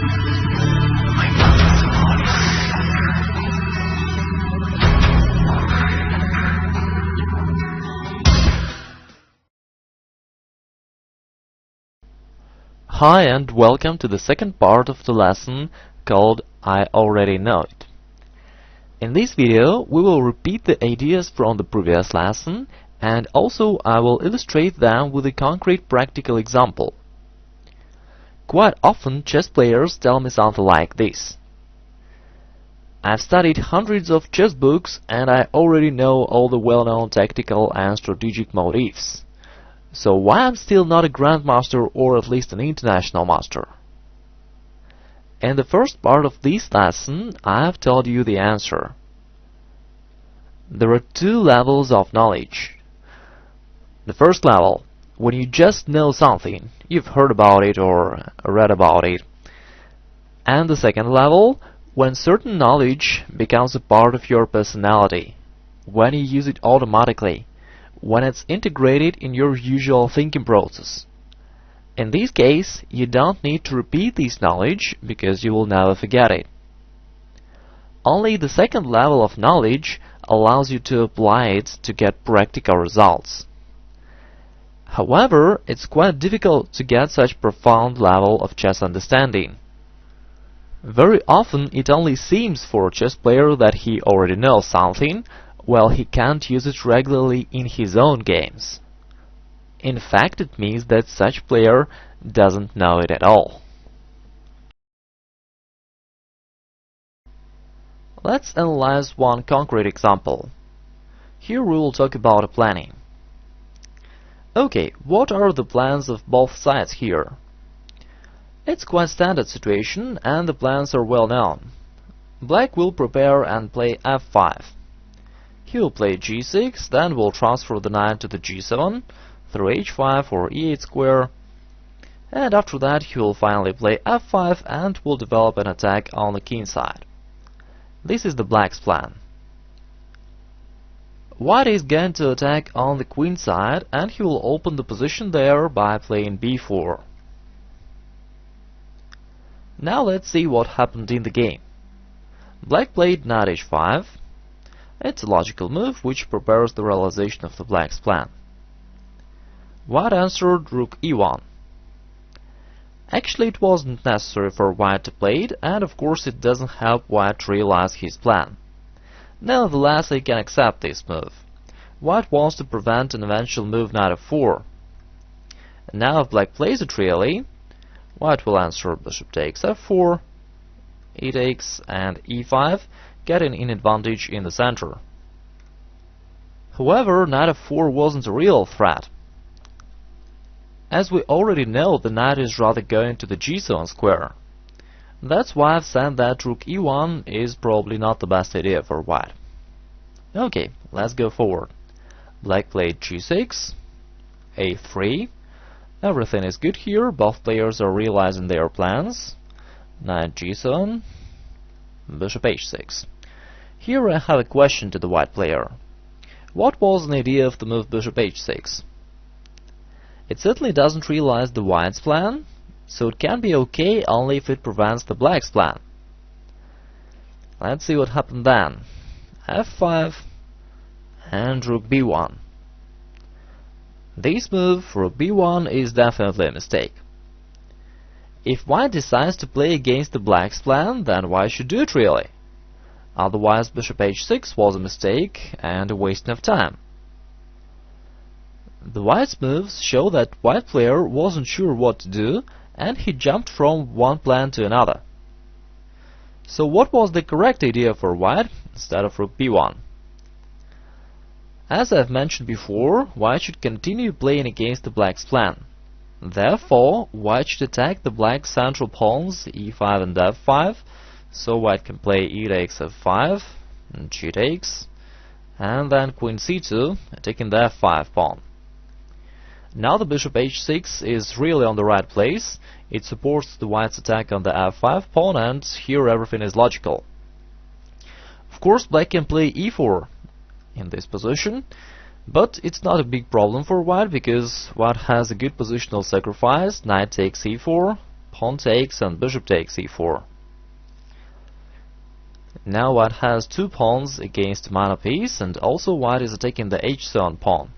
Hi and welcome to the second part of the lesson called I Already Know It. In this video we will repeat the ideas from the previous lesson and also I will illustrate them with a concrete practical example. Quite often chess players tell me something like this. I've studied hundreds of chess books and I already know all the well-known tactical and strategic motifs. So why I'm still not a grandmaster or at least an international master? In the first part of this lesson I have told you the answer. There are two levels of knowledge. The first level, when you just know something, you've heard about it or read about it. And the second level, when certain knowledge becomes a part of your personality, when you use it automatically, when it's integrated in your usual thinking process. In this case, you don't need to repeat this knowledge because you will never forget it. Only the second level of knowledge allows you to apply it to get practical results. However, it's quite difficult to get such profound level of chess understanding. Very often it only seems for a chess player that he already knows something, while he can't use it regularly in his own games. In fact, it means that such player doesn't know it at all. Let's analyze one concrete example. Here we will talk about planning. Okay, what are the plans of both sides here? It's quite standard situation and the plans are well known. Black will prepare and play f5. He will play g6, then will transfer the knight to the g7 through h5 or e8 square, and after that he will finally play f5 and will develop an attack on the king side. This is the black's plan. White is going to attack on the queen side and he will open the position there by playing b4. Now let's see what happened in the game. Black played knight h5. It's a logical move which prepares the realization of the black's plan. White answered rook e1. Actually it wasn't necessary for white to play it, and of course it doesn't help white to realize his plan. Nevertheless, I can accept this move. White wants to prevent an eventual move knight f4. And now if black plays it really, white will answer bishop takes f4, e takes and e5, getting an advantage in the center. However, knight f4 wasn't a real threat. As we already know, the knight is rather going to the g7 square. That's why I've said that rook e1 is probably not the best idea for white. Okay, let's go forward. Black played g6, a3. Everything is good here, both players are realizing their plans. Knight g7, bishop h6. Here I have a question to the white player. What was an idea of the move bishop h6? It certainly doesn't realize the white's plan, so it can be okay only if it prevents the black's plan. Let's see what happened then. f5 and rook b1. This move, rook b1, is definitely a mistake. If white decides to play against the black's plan, then white should do it really. Otherwise bishop h6 was a mistake and a wasting of time. The white's moves show that white player wasn't sure what to do and he jumped from one plan to another. So what was the correct idea for white instead of rook b1? As I've mentioned before, white should continue playing against the black's plan. Therefore, white should attack the black's central pawns e5 and f5, so white can play e takes f5, and g takes, and then queen c2, attacking the f5 pawn. Now the bishop h6 is really on the right place. It supports the white's attack on the f5 pawn, and here everything is logical. Of course, black can play e4 in this position, but it's not a big problem for white because white has a good positional sacrifice. Knight takes e4, pawn takes and bishop takes e4. Now white has two pawns against the minor piece, and also white is attacking the h-zone pawn.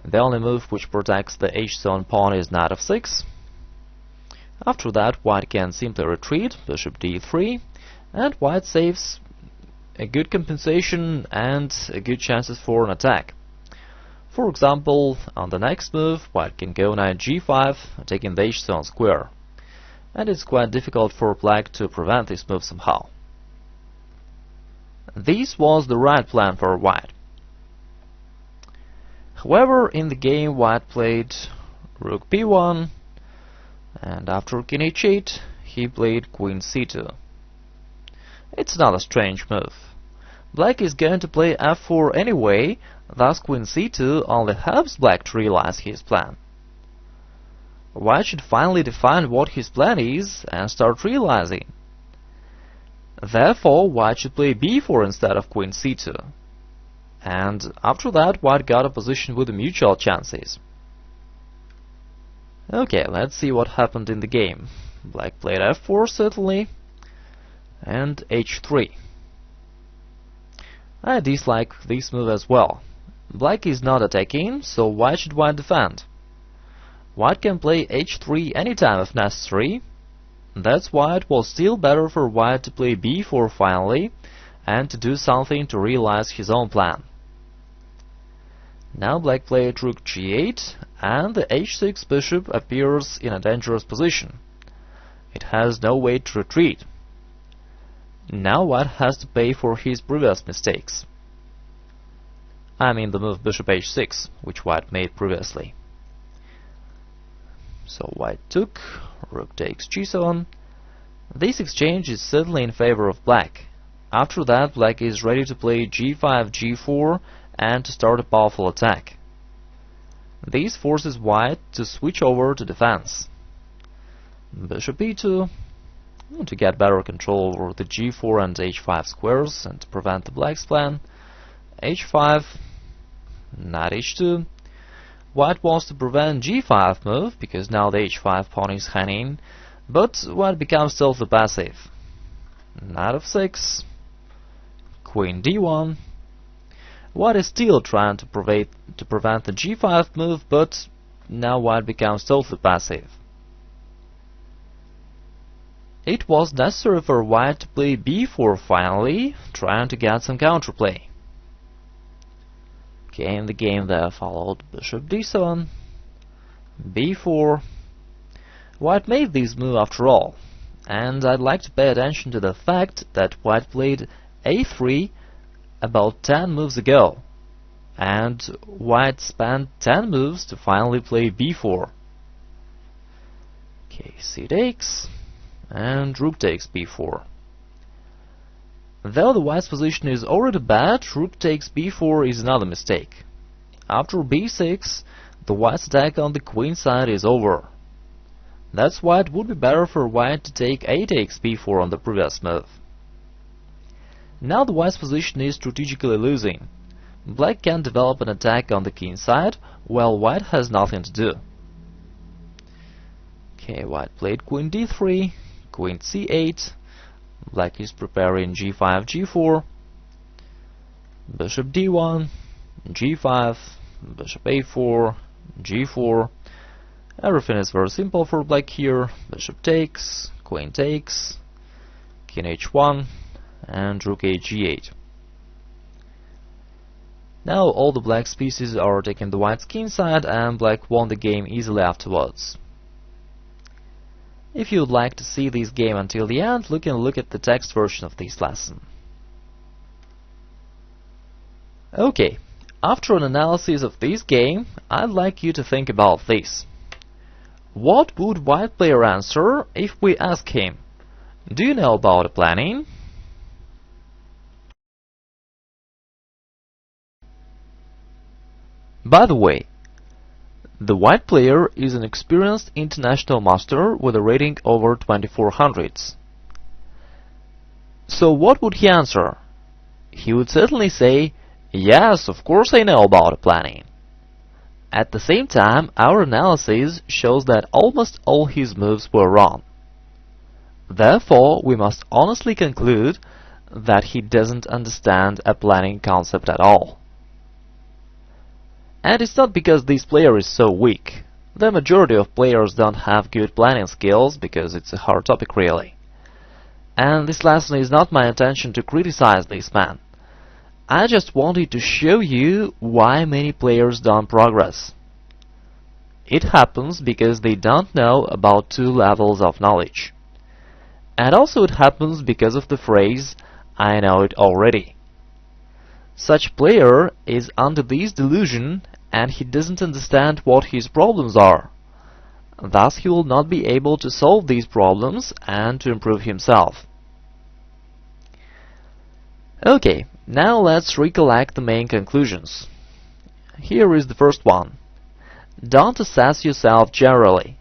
The only move which protects the h-zone pawn is knight f6. After that, white can simply retreat, bishop d3, and white saves a good compensation and a good chances for an attack. For example, on the next move, white can go knight g5, taking the h-zone square. And it's quite difficult for black to prevent this move somehow. This was the right plan for white. However, in the game white played rook b1, and after king h8 he played queen c2. It's not a strange move. Black is going to play f4 anyway, thus queen c2 only helps black to realize his plan. White should finally define what his plan is and start realizing. Therefore, white should play b4 instead of queen c2. And after that, white got a position with mutual chances. Okay, let's see what happened in the game. Black played f4 certainly, and h3. I dislike this move as well. Black is not attacking, so why should white defend? White can play h3 anytime if necessary. That's why it was still better for white to play b4 finally, and to do something to realize his own plan. Now black played rook g8, and the h6 bishop appears in a dangerous position. It has no way to retreat. Now white has to pay for his previous mistakes. I mean the move bishop h6, which white made previously. So white took, rook takes g7. This exchange is certainly in favor of black. After that, black is ready to play g5, g4, and to start a powerful attack. This forces white to switch over to defense. Bishop e2, to get better control over the g4 and h5 squares and to prevent the black's plan. h5, knight h2. White wants to prevent g5 move, because now the h5 pawn is hanging, but white becomes totally passive. Knight f6, queen d1. White is still trying to prevent the g5 move, but now white becomes totally passive. It was necessary for white to play b4 finally, trying to get some counterplay. Okay, in the game there followed bishop d7, b4. White made this move after all, and I'd like to pay attention to the fact that white played a3 about 10 moves ago, and white spent 10 moves to finally play b4. Okay, c takes, and rook takes b4. Though the white's position is already bad, rook takes b4 is another mistake. After b6, the white's attack on the queen side is over. That's why it would be better for white to take a takes b4 on the previous move. Now the white's position is strategically losing. Black can develop an attack on the king side, while white has nothing to do. Okay, white played queen d3, queen c8. Black is preparing g5, g4, bishop d1, g5, bishop a4, g4. Everything is very simple for black here. Bishop takes, queen takes, king h1, and rook a g8. Now all the black's pieces are taking the white's king side, and black won the game easily afterwards. If you would like to see this game until the end, you can look at the text version of this lesson. Okay, after an analysis of this game, I'd like you to think about this. What would white player answer if we ask him, "Do you know about planning?" By the way, the white player is an experienced international master with a rating over 2400s. So what would he answer? He would certainly say, "Yes, of course I know about planning." At the same time, our analysis shows that almost all his moves were wrong. Therefore, we must honestly conclude that he doesn't understand a planning concept at all. And it's not because this player is so weak. The majority of players don't have good planning skills because it's a hard topic really. And this lesson is not my intention to criticize this man. I just wanted to show you why many players don't progress. It happens because they don't know about two levels of knowledge. And also it happens because of the phrase, "I know it already." Such player is under this delusion and he doesn't understand what his problems are. Thus he will not be able to solve these problems and to improve himself. Okay, now let's recollect the main conclusions. Here is the first one. Don't assess yourself generally.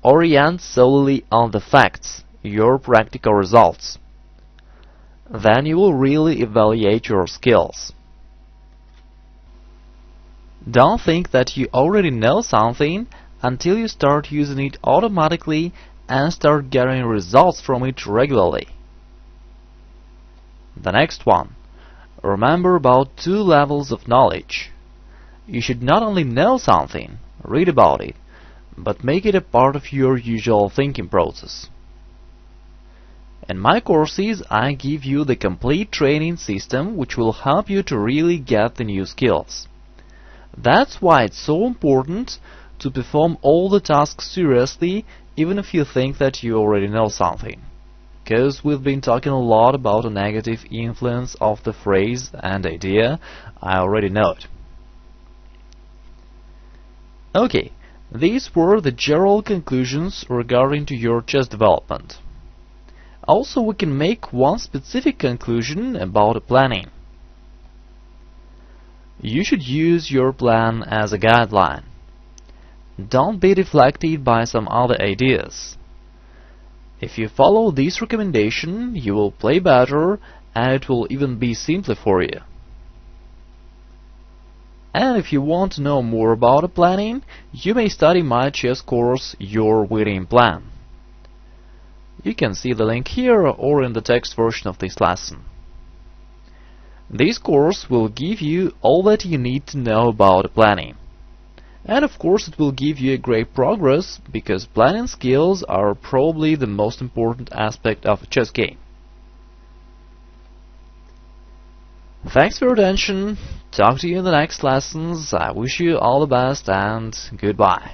Orient solely on the facts, your practical results. Then you will really evaluate your skills. Don't think that you already know something until you start using it automatically and start getting results from it regularly. The next one. Remember about two levels of knowledge. You should not only know something, read about it, but make it a part of your usual thinking process. In my courses, I give you the complete training system which will help you to really get the new skills. That's why it's so important to perform all the tasks seriously, even if you think that you already know something. Because we've been talking a lot about a negative influence of the phrase and idea, "I already know it." Okay, these were the general conclusions regarding to your chess development. Also, we can make one specific conclusion about planning. You should use your plan as a guideline. Don't be deflected by some other ideas. If you follow this recommendation, you will play better and it will even be simpler for you. And if you want to know more about planning, you may study my chess course, Your Winning Plan. You can see the link here or in the text version of this lesson. This course will give you all that you need to know about planning. And of course it will give you a great progress, because planning skills are probably the most important aspect of a chess game. Thanks for your attention. Talk to you in the next lessons. I wish you all the best and goodbye.